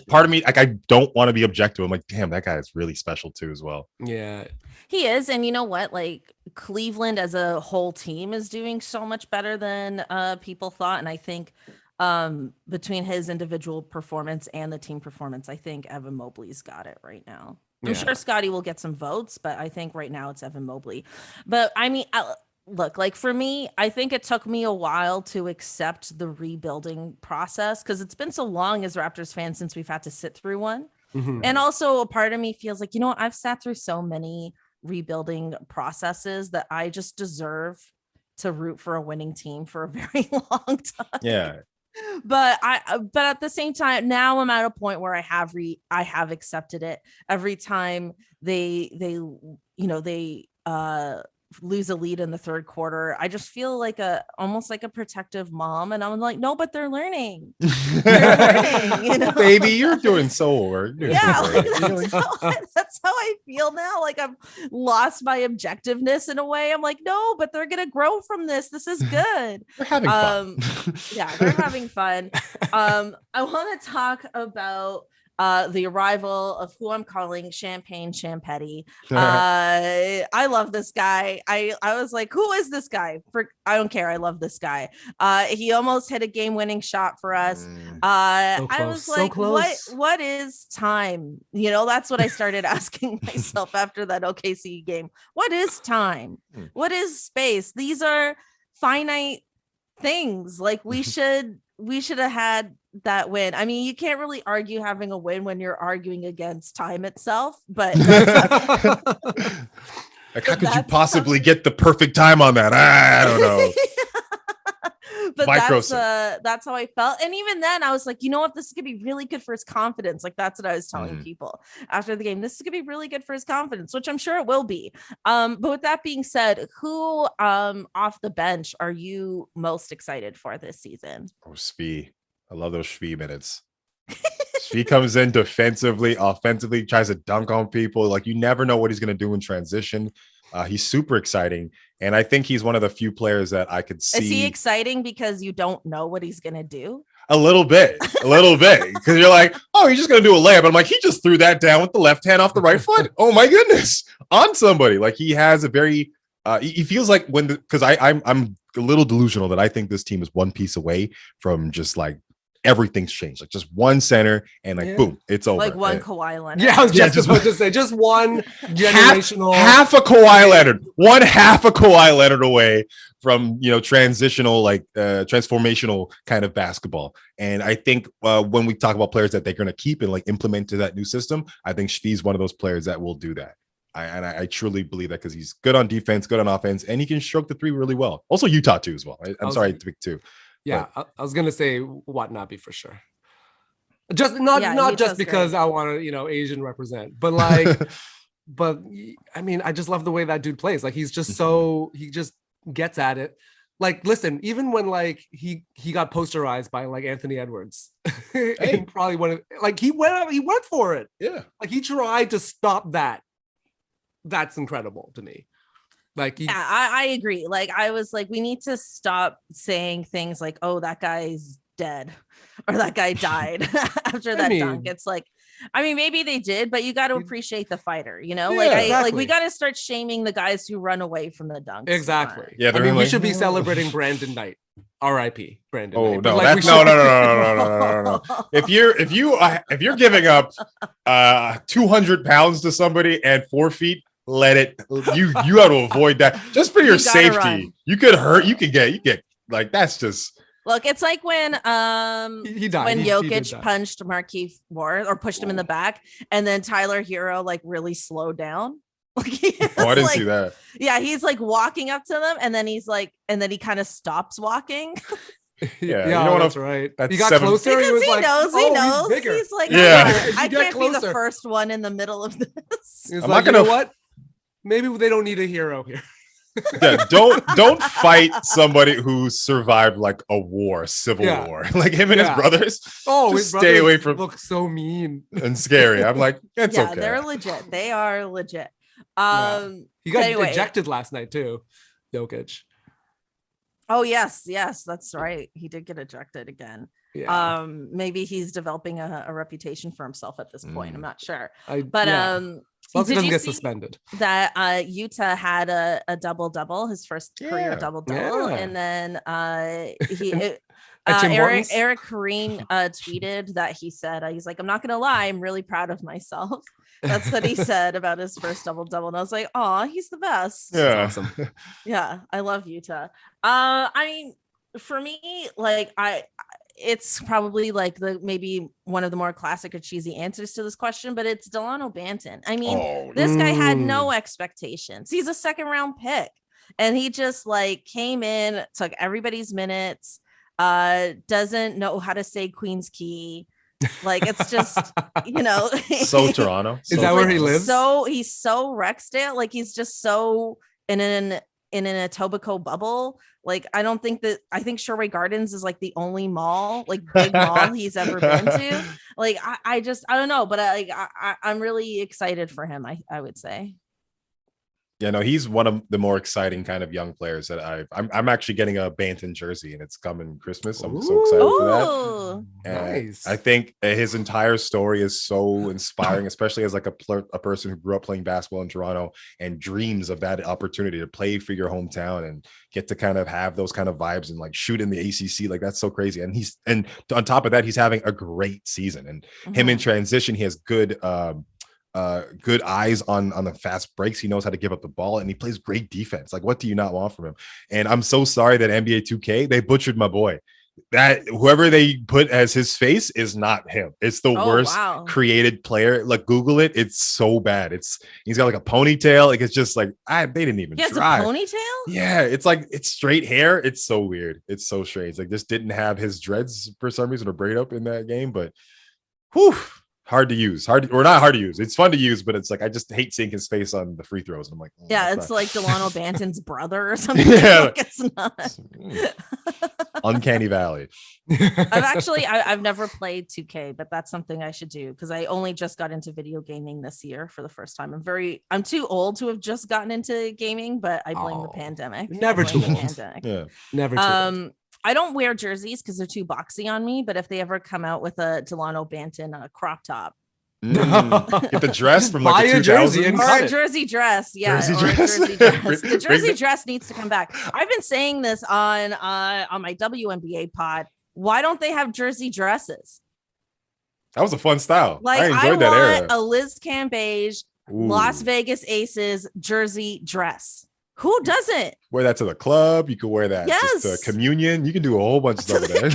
Part of me, like, I don't want to be objective. I'm like, damn, that guy is really special too, as well. Yeah, he is. And you know what? Like, Cleveland as a whole team is doing so much better than people thought. And I think between his individual performance and the team performance, I think Evan Mobley's got it right now. I'm sure Scotty will get some votes, but I think right now it's Evan Mobley. But I mean, look, like, for me, I think it took me a while to accept the rebuilding process, because it's been so long as Raptors fans since we've had to sit through one. And also a part of me feels like, I've sat through so many rebuilding processes that I just deserve to root for a winning team for a very long time. Yeah. But at the same time, now I'm at a point where I have accepted it. Every time they lose a lead in the third quarter, I just feel like almost like a protective mom, and I'm like, no, but they're learning. Baby, you're doing so work. That's how I feel now. Like, I've lost my objectiveness in a way. I'm like, no, but they're gonna grow from this. This is good. They're having fun. They're having fun. I want to talk about the arrival of who I'm calling Champagne Champetti. I love this guy. I was like, who is this guy? I don't care. I love this guy. He almost hit a game-winning shot for us. I was like, what is time? That's what I started asking myself after that OKC game. What is time? What is space? These are finite things. Like, we should have had that win. I mean, you can't really argue having a win when you're arguing against time itself, but like, how could you possibly get the perfect time on that? I don't know. But that's how I felt. And even then I was like, you know what, this is gonna be really good for his confidence. Like, that's what I was telling people after the game. This is gonna be really good for his confidence, which I'm sure it will be. But with that being said, who off the bench are you most excited for this season? Oh, Svi. I love those Svi minutes. He comes in defensively, offensively, tries to dunk on people. Like, you never know what he's going to do in transition. He's super exciting. And I think he's one of the few players that I could see. Is he exciting because you don't know what he's going to do? A little bit. Because you're like, oh, he's just going to do a layup. I'm like, he just threw that down with the left hand off the right foot. Oh, my goodness. On somebody. Like, he has a very, he feels like because I'm a little delusional that I think this team is one piece away from just like, everything's changed. Like just one center and like boom, it's over. Like one Kawhi Leonard. Yeah, I was just about to say just one generational half a Kawhi Leonard. One half a Kawhi Leonard away from transitional transformational kind of basketball. And I think when we talk about players that they're going to keep and like implement to that new system, I think Shvi's one of those players that will do that. I truly believe that because he's good on defense, good on offense, and he can stroke the three really well. Also Utah too as well. I'm sorry to pick two. Yeah, but I was gonna say Watanabe for sure. Just not just because great. I want to Asian represent, but like, but I mean, I just love the way that dude plays. Like he's just he just gets at it. Like, listen, even when like he got posterized by like Anthony Edwards, and probably he went for it. Yeah, like he tried to stop that. That's incredible to me. Like I agree. Like I was like, we need to stop saying things like, "Oh, that guy's dead," or "That guy died" after that dunk. It's like, I mean, maybe they did, but you got to appreciate the fighter. Like we got to start shaming the guys who run away from the dunks. Exactly. Yeah, I mean, we should be celebrating Brandon Knight. R.I.P. Brandon. Oh Knight. no, like, no. If you're giving up 200 pounds to somebody and 4 feet. Let it. You have to avoid that just for your safety. Run. You could hurt. You get like that's just. Look, it's like when he died. When Jokic punched Markieff Morris or pushed him in the back, and then Tyler Hero like really slowed down. Like I didn't see that. Yeah, he's like walking up to them, and then he kind of stops walking. Yeah, that's right. He got closer. Because he knows. He's like, I can't be the first one in the middle of this. I'm like, not gonna. You know what? Maybe they don't need a hero here. Yeah, don't fight somebody who survived like a war, civil war, like him and his brothers. Oh, just stay away from. Look so mean and scary. I'm like, it's okay. They're legit. They are legit. He got ejected last night too, Jokic. Oh yes, that's right. He did get ejected again. Yeah. Maybe he's developing a reputation for himself at this point. I'm not sure. Did you get suspended? That Utah had a double-double, his first career double-double, and then Eric Kareen tweeted that he said he's like, I'm not gonna lie, I'm really proud of myself. That's what he said about his first double-double, and I was like, oh, he's the best. Yeah, awesome. Yeah, I love Utah. I mean, for me, like it's probably like maybe one of the more classic or cheesy answers to this question, but it's Delano Banton. I mean, this guy had no expectations. He's a second round pick, and he just like came in, took everybody's minutes, doesn't know how to say Queen's Key. Like it's just, so Toronto. Is that where he lives? So he's so Rexdale. Like he's just so in an Etobicoke bubble. Like I think Sherway Gardens is like the only mall, like big mall he's ever been to. Like I don't know, but I'm really excited for him. I would say. Yeah, no, he's one of the more exciting kind of young players that I'm actually getting a Banton jersey, and it's coming Christmas. I'm so excited for that. Nice. I think his entire story is so inspiring, especially as like a person who grew up playing basketball in Toronto and dreams of that opportunity to play for your hometown and get to kind of have those kind of vibes and like shoot in the ACC. Like that's so crazy. And on top of that, he's having a great season, and him in transition, he has good eyes on the fast breaks. He knows how to give up the ball, and he plays great defense. Like, what do you not want from him? And I'm so sorry that NBA 2K, they butchered my boy. That whoever they put as his face is not him. It's the worst created player. Like, Google it. It's so bad. He's got like a ponytail. Like, it's just like they didn't even try. A ponytail? Yeah, it's like it's straight hair. It's so weird. It's so strange. Like, just didn't have his dreads for some reason or braid up in that game. But whew. hard to use. Or not hard to use. It's fun to use, but it's like I just hate seeing his face on the free throws. I'm like, it's like Delano Banton's brother or something. Yeah, like it's not. Uncanny Valley. I've never played 2K, but that's something I should do because I only just got into video gaming this year for the first time. I'm too old to have just gotten into gaming, but I blame the pandemic. Never too old. Yeah, never too old. I don't wear jerseys because they're too boxy on me, but if they ever come out with a Delano Banton crop top, get the dress from like the 2000s or a jersey dress. Yeah, jersey dress. The jersey dress needs to come back. I've been saying this on my WNBA pod. Why don't they have jersey dresses? That was a fun style. Like I enjoyed that era. A Liz Cambage Las Vegas Aces jersey dress. Who doesn't wear that to the club? You could wear that just to communion. You can do a whole bunch of stuff with that.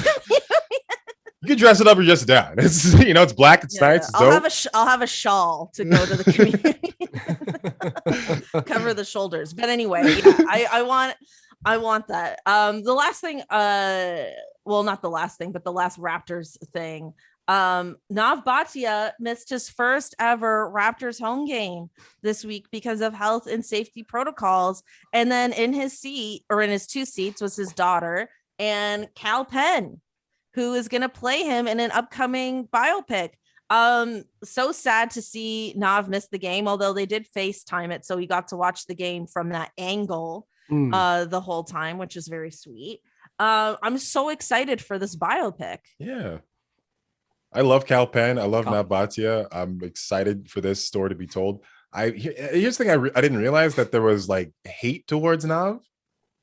You can dress it up or just down. It's it's black. It's nice. It's I'll have a shawl to go to the community. Cover the shoulders. But anyway, I want that. The last thing, well, not the last thing, but the last Raptors thing. Nav Bhatia missed his first ever Raptors home game this week because of health and safety protocols. And then in his two seats was his daughter and Cal Penn, who is going to play him in an upcoming biopic. So sad to see Nav miss the game, although they did FaceTime it. So he got to watch the game from that angle the whole time, which is very sweet. I'm so excited for this biopic. Yeah. I love Cal Penn. I love Nav Bhatia. I'm excited for this story to be told. Here's the thing I didn't realize that there was like hate towards Nav,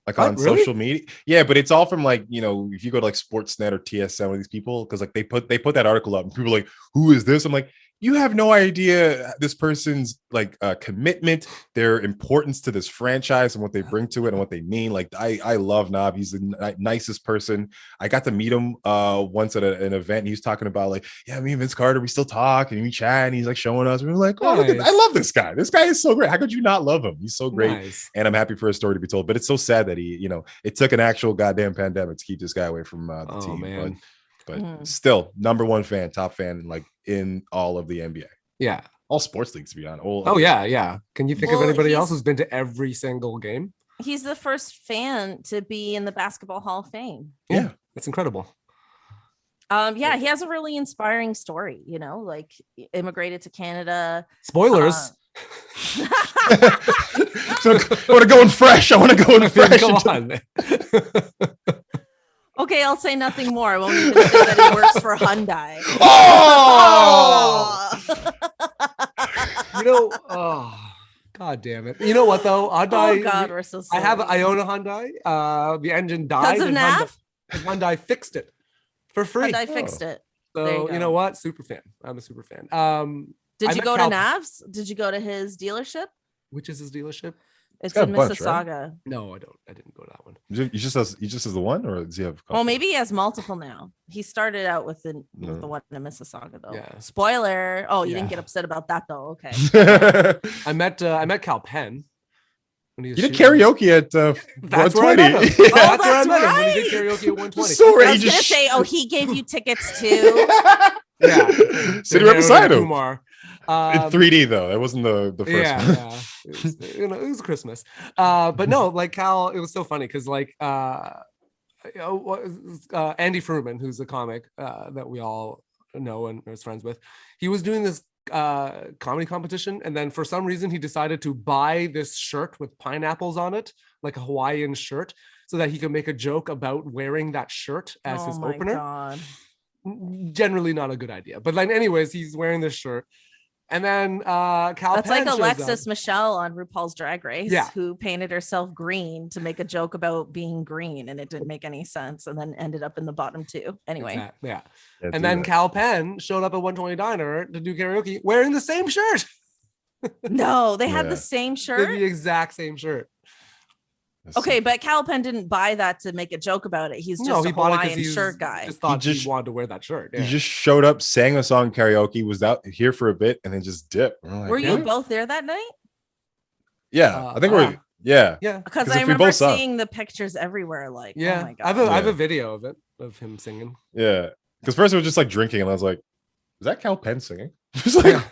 like on social media. Yeah, but it's all from like, if you go to like Sportsnet or TSN with these people, because like they put that article up and people are like, who is this? I'm like, you have no idea this person's like commitment, their importance to this franchise and what they bring to it and what they mean. Like I love Nav. He's the nicest person. I got to meet him once at an event. And he was talking about like, yeah, me and Vince Carter, we still talk and we chat and he's like showing us. We were like, oh, I love this guy. This guy is so great. How could you not love him? He's so great. Nice. And I'm happy for his story to be told. But it's so sad that he, it took an actual goddamn pandemic to keep this guy away from the team. Man. But still, number one fan, top fan, like in all of the NBA. Yeah. All sports leagues, to be honest. Yeah. Can you think of anybody else who's been to every single game? He's the first fan to be in the Basketball Hall of Fame. Yeah, that's incredible. Yeah, he has a really inspiring story, like immigrated to Canada. Spoilers. So I want to go in fresh. Go on. Okay, I'll say nothing more. I won't even say that he works for Hyundai. God damn it. You know what though? Hyundai. Oh God, we're so sorry. I own a Hyundai. The engine died. Because of Nav? Hyundai fixed it for free. Hyundai fixed it. So you know what? Super fan. I'm a super fan. Did you go to Nav's? Did you go to his dealership? Which is his dealership? It's in Mississauga. Right? No, I don't. I didn't go to that one. He just has the one, or does he have? Well, maybe he has multiple now. He started out with the one in Mississauga, though. Yeah. Spoiler. Oh, you didn't get upset about that, though. Okay. I met Cal Penn. You did karaoke at 120. That's where I met him when he did karaoke at 120. So I was gonna say, he gave you tickets too. Yeah, sitting right beside him. Kumar. In 3D though, it wasn't the first one. It was Christmas. But no, like Cal, it was so funny because like Andy Fruman, who's a comic that we all know and is friends with, he was doing this comedy competition, and then for some reason he decided to buy this shirt with pineapples on it, like a Hawaiian shirt, so that he could make a joke about wearing that shirt as his opener. God. Generally not a good idea, but like anyways, he's wearing this shirt. And then Cal That's Penn like Alexis Michelle on RuPaul's Drag Race, who painted herself green to make a joke about being green, and it didn't make any sense, and then ended up in the bottom two. Anyway, and then Cal Penn showed up at 120 Diner to do karaoke wearing the same shirt. No, they had the same shirt. The exact same shirt. Okay, but Cal Penn didn't buy that to make a joke about it. He's just a Hawaiian shirt guy. He wanted to wear that shirt. Yeah. He just showed up, sang a song karaoke, was out here for a bit, and then just dipped. Were you both there that night? Yeah, I think we're. Yeah. Because I remember seeing the pictures everywhere. Like, oh my God. I have a video of it, of him singing. Yeah, because first it was just like drinking, and I was like, that Cal Penn singing? It's like,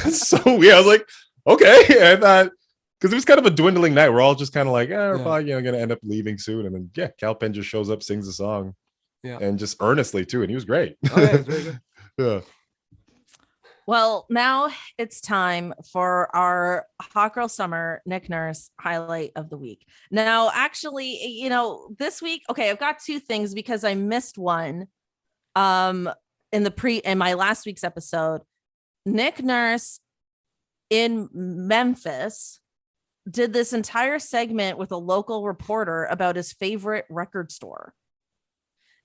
it's so weird. I was like, okay. And because it was kind of a dwindling night. We're all just kind of like, we're probably going to end up leaving soon. And then, Cal Penn just shows up, sings a song. Yeah. And just earnestly, too. And he was great. Oh, yeah, very good. Yeah. Well, now it's time for our Hot Girl Summer Nick Nurse highlight of the week. Now, actually, this week, okay, I've got two things because I missed one in my last week's episode. Nick Nurse in Memphis did this entire segment with a local reporter about his favorite record store.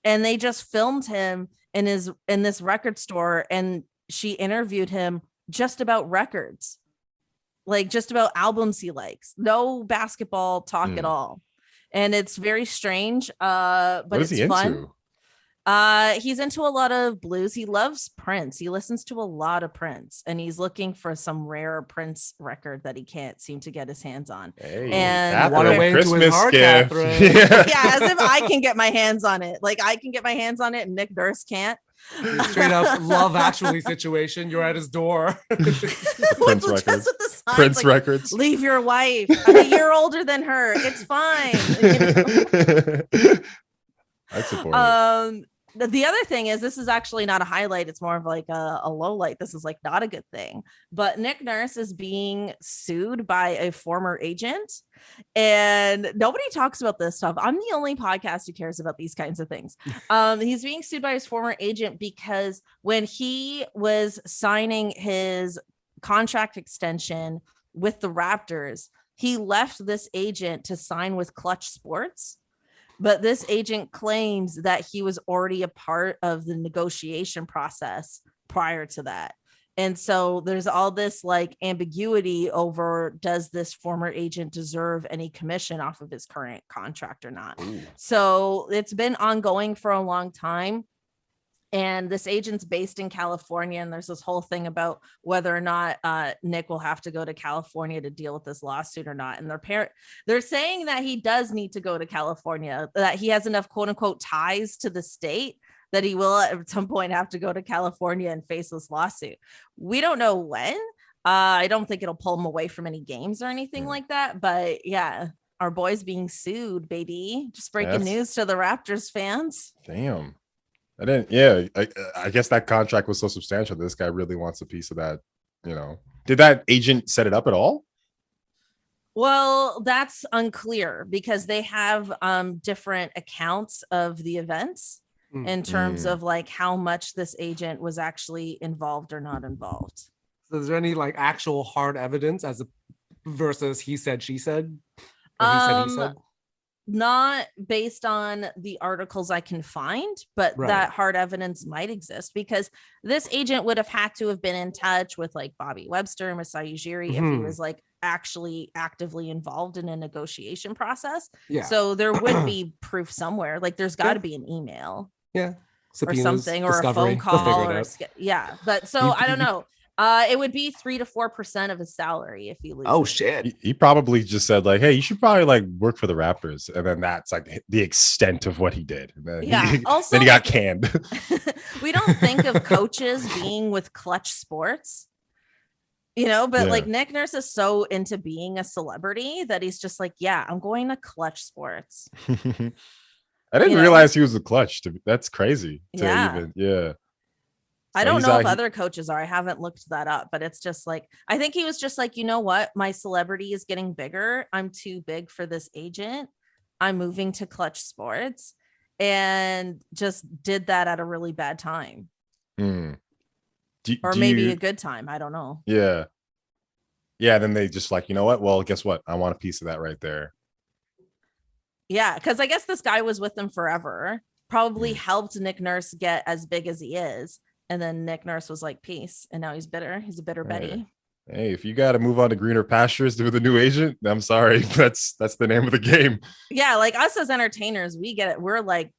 And they just filmed him in this record store, and she interviewed him just about records, like just about albums he likes. No basketball talk at all. And it's very strange, but what is it's he fun. Into? He's into a lot of blues. He loves Prince. He listens to a lot of Prince, and he's looking for some rare Prince record that he can't seem to get his hands on. Hey, and what a Christmas gift. Yeah, as if I can get my hands on it. Like I can get my hands on it, and Nick Nurse can't. Straight up Love Actually situation. You're at his door. Prince records. Prince like, records. Leave your wife. I'm a year older than her. It's fine. I support it. The other thing is, this is actually not a highlight. It's more of like a low light. This is like not a good thing. But Nick Nurse is being sued by a former agent, and nobody talks about this stuff. I'm the only podcast who cares about these kinds of things. He's being sued by his former agent because when he was signing his contract extension with the Raptors, he left this agent to sign with Clutch Sports. But this agent claims that he was already a part of the negotiation process prior to that. And so there's all this like ambiguity over, does this former agent deserve any commission off of his current contract or not? Ooh. So it's been ongoing for a long time. And this agent's based in California. And there's this whole thing about whether or not Nick will have to go to California to deal with this lawsuit or not. And they're saying that he does need to go to California, that he has enough quote unquote ties to the state that he will at some point have to go to California and face this lawsuit. We don't know when. I don't think it'll pull him away from any games or anything like that. But yeah, our boy's being sued, baby. Just breaking news to the Raptors fans. Damn. I didn't. Yeah, I guess that contract was so substantial. This guy really wants a piece of that. Did that agent set it up at all? Well, that's unclear because they have different accounts of the events in terms of like how much this agent was actually involved or not involved. So, is there any like actual hard evidence versus he said, she said, or he said, he said? Not based on the articles I can find, but that hard evidence might exist because this agent would have had to have been in touch with like Bobby Webster and Masai Ujiri if he was like actually actively involved in a negotiation process. Yeah. So there would be proof somewhere. Like there's got to be an email. Yeah. Or something, or a phone call, But so I don't know. It would be 3 to 4% of his salary if he loses. Oh shit! He probably just said like, "Hey, you should probably like work for the Raptors," and then that's like the extent of what he did. And then also, then he got canned. We don't think of coaches being with Clutch Sports, but like Nick Nurse is so into being a celebrity that he's just like, "Yeah, I'm going to Clutch Sports." I didn't realize he was a Clutch. That's crazy. I don't know if other coaches are. I haven't looked that up, but it's just like, I think he was just like, you know what? My celebrity is getting bigger. I'm too big for this agent. I'm moving to Clutch Sports, and just did that at a really bad time. Or maybe a good time. I don't know. Yeah. Yeah. Then they just like, you know what? Well, guess what? I want a piece of that right there. Yeah. Cause I guess this guy was with them forever, probably helped Nick Nurse get as big as he is. And then Nick Nurse was like, peace. And now he's bitter. He's a bitter Betty. Hey, if you got to move on to greener pastures with a new agent, I'm sorry. That's the name of the game. Yeah. Like us as entertainers, we get it. We're like,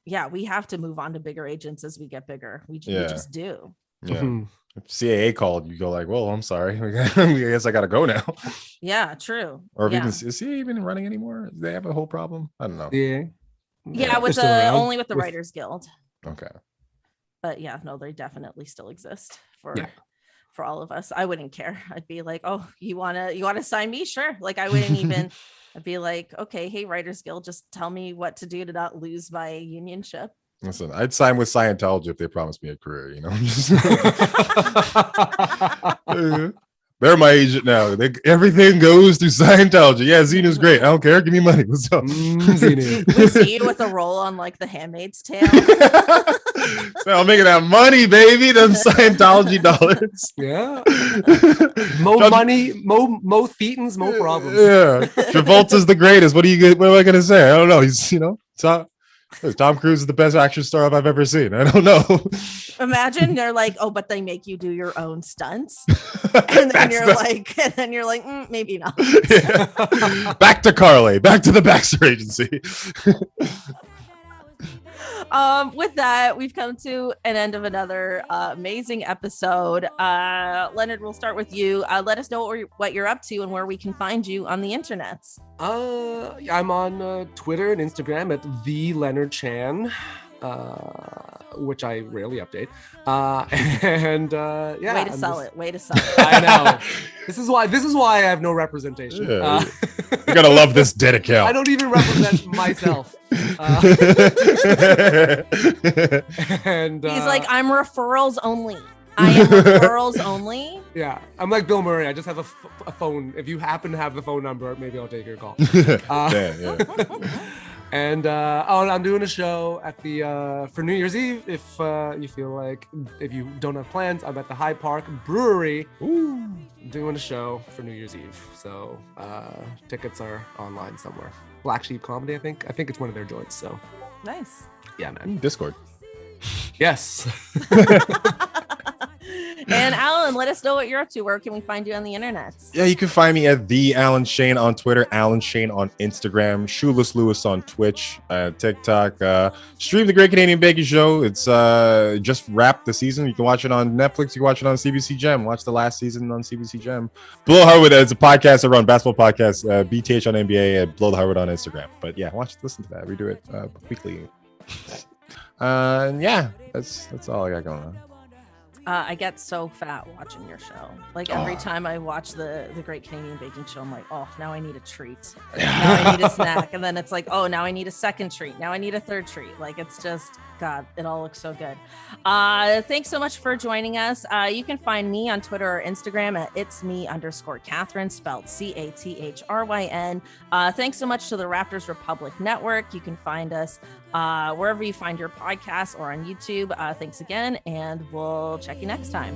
yeah, we have to move on to bigger agents as we get bigger. We just do. Yeah. If CAA called, you go like, well, I'm sorry. I guess I got to go now. Yeah, true. Or is he even running anymore? Do they have a whole problem? I don't know. Yeah, only with the Writers Guild. Okay. But yeah, no, they definitely still exist for all of us. I wouldn't care. I'd be like, oh, you wanna sign me? Sure. Like I wouldn't even. I'd be like, okay, hey, Writers Guild, just tell me what to do to not lose my unionship. Listen, I'd sign with Scientology if they promised me a career, you know. They're my agent now. Everything goes through Scientology. Yeah, Xenu's great. I don't care. Give me money. What's up? Xenu. We see you with a role on like The Handmaid's Tale. So I'm making that money, baby. Them Scientology dollars. Yeah. Mo money, mo thetans, mo problems. Yeah. Travolta's the greatest. What am I gonna say? I don't know. He's Tom Cruise is the best action star I've ever seen. I don't know. Imagine they're like, oh, but they make you do your own stunts, and then you're like, maybe not. Yeah. Back to Carly. Back to the Baxter Agency. With that, we've come to an end of another amazing episode. Leonard, we'll start with you. Let us know what you're up to and where we can find you on the internets. I'm on Twitter and Instagram at Leonard Chan, which I rarely update. Way to sell it. I know. This is why I have no representation. Yeah. You're gonna love this dead account. I don't even represent myself. And he's like, I'm referrals only. I am referrals only. Yeah, I'm like Bill Murray. I just have a phone. If you happen to have the phone number, maybe I'll take your call. Yeah. And I'm doing a show at the for New Year's Eve. If you feel like, if you don't have plans, I'm at the Hyde Park Brewery. Ooh. Doing a show for New Year's Eve. So tickets are online somewhere. Black Sheep Comedy, I think it's one of their joints. So nice. Yeah, man. Discord. Yes. And Alan, let us know what you're up to. Where can we find you on the internet? Yeah, you can find me at the Alan Shane on Twitter, Alan Shane on Instagram, Shoeless Lewis on Twitch, TikTok. Stream the Great Canadian Baking Show. It's just wrapped the season. You can watch it on Netflix. You can watch it on CBC Gem. Watch the last season on CBC Gem. Below Harwood, it's a podcast I run, basketball podcast. BTH on NBA and Below the Harwood on Instagram. But yeah, listen to that. We do it weekly. Yeah, that's all I got going on. I get so fat watching your show. Like every time I watch the Great Canadian Baking Show, I'm like, oh, now I need a treat. Now I need a snack. And then it's like, oh, now I need a second treat. Now I need a third treat. Like it's just, God, it all looks so good. Thanks so much for joining us. You can find me on Twitter or Instagram at itsme_Cathryn, spelled Cathryn. Thanks so much to the Raptors Republic Network. You can find us wherever you find your podcasts or on YouTube. Thanks again, and we'll check you next time.